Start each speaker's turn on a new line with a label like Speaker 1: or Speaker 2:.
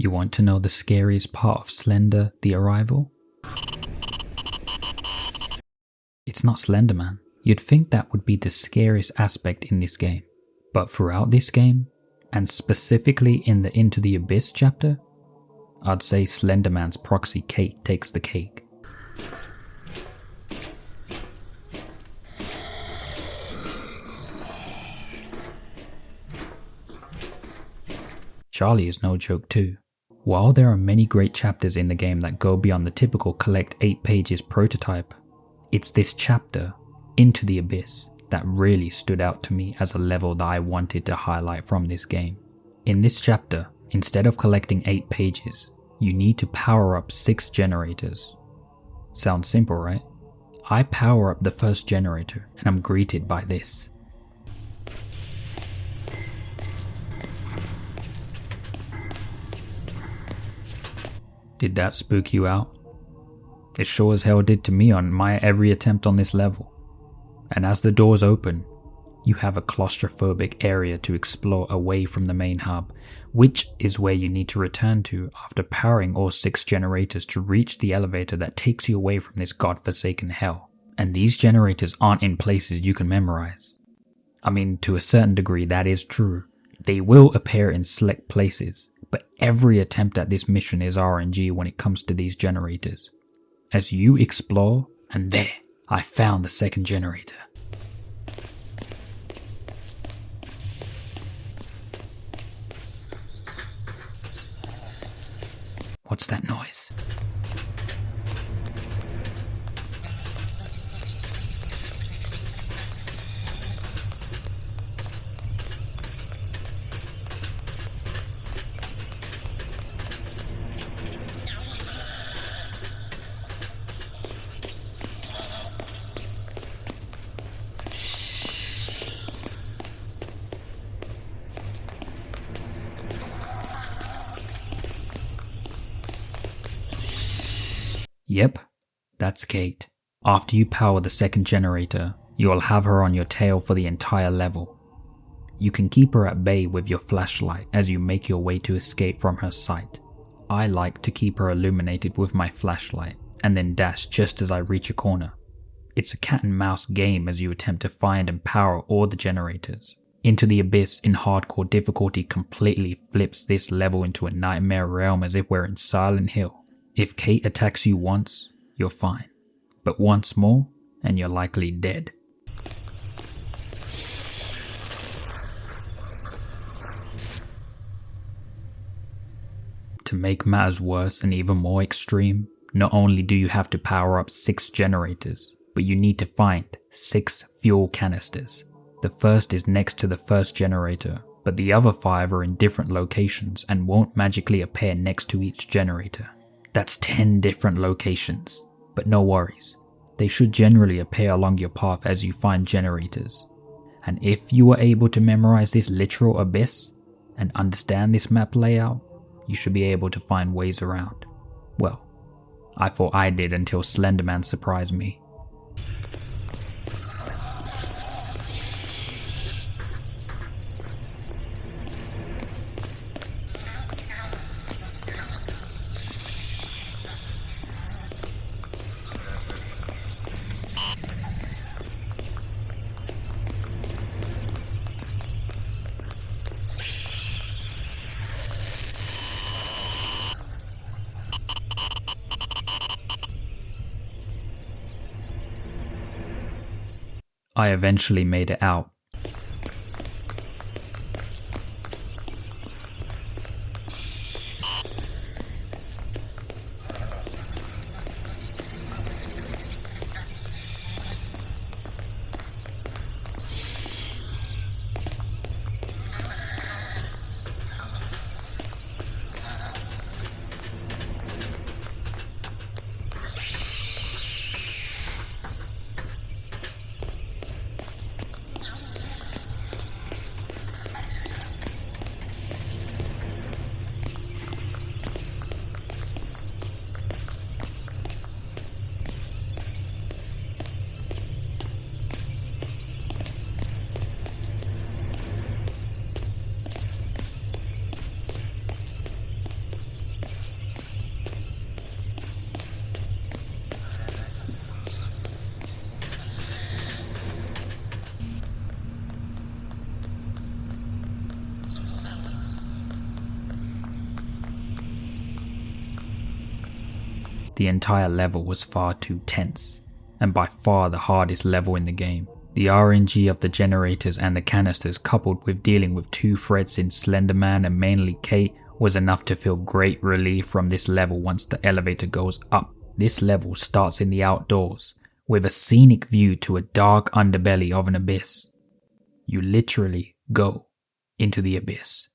Speaker 1: You want to know the scariest part of Slender the Arrival? It's not Slender Man. You'd think that would be the scariest aspect in this game. But throughout this game, and specifically in the Into the Abyss chapter, I'd say Slender Man's proxy Kate takes the cake. Charlie is no joke too. While there are many great chapters in the game that go beyond the typical collect 8 pages prototype, it's this chapter, Into the Abyss, that really stood out to me as a level that I wanted to highlight from this game. In this chapter, instead of collecting 8 pages, you need to power up 6 generators. Sounds simple, right? I power up the first generator and I'm greeted by this. Did that spook you out? It sure as hell did to me on my every attempt on this level. And as the doors open, you have a claustrophobic area to explore away from the main hub, which is where you need to return to after powering all 6 generators to reach the elevator that takes you away from this godforsaken hell. And these generators aren't in places you can memorize. I mean, to a certain degree that is true. They will appear in select places, but every attempt at this mission is RNG when it comes to these generators. As you explore, and there, I found the second generator. What's that noise? Yep, that's Kate. After you power the second generator, you'll have her on your tail for the entire level. You can keep her at bay with your flashlight as you make your way to escape from her sight. I like to keep her illuminated with my flashlight and then dash just as I reach a corner. It's a cat and mouse game as you attempt to find and power all the generators. Into the Abyss in hardcore difficulty completely flips this level into a nightmare realm as if we're in Silent Hill. If Kate attacks you once, you're fine, but once more, and you're likely dead. To make matters worse and even more extreme, not only do you have to power up 6 generators, but you need to find 6 fuel canisters. The first is next to the first generator, but the other 5 are in different locations and won't magically appear next to each generator. That's 10 different locations, but no worries. They should generally appear along your path as you find generators. And if you are able to memorize this literal abyss and understand this map layout, you should be able to find ways around. Well, I thought I did until Slender Man surprised me. I eventually made it out. The entire level was far too tense, and by far the hardest level in the game. The RNG of the generators and the canisters, coupled with dealing with 2 threats in Slender Man and mainly Kate, was enough to feel great relief from this level once the elevator goes up. This level starts in the outdoors, with a scenic view to a dark underbelly of an abyss. You literally go into the abyss.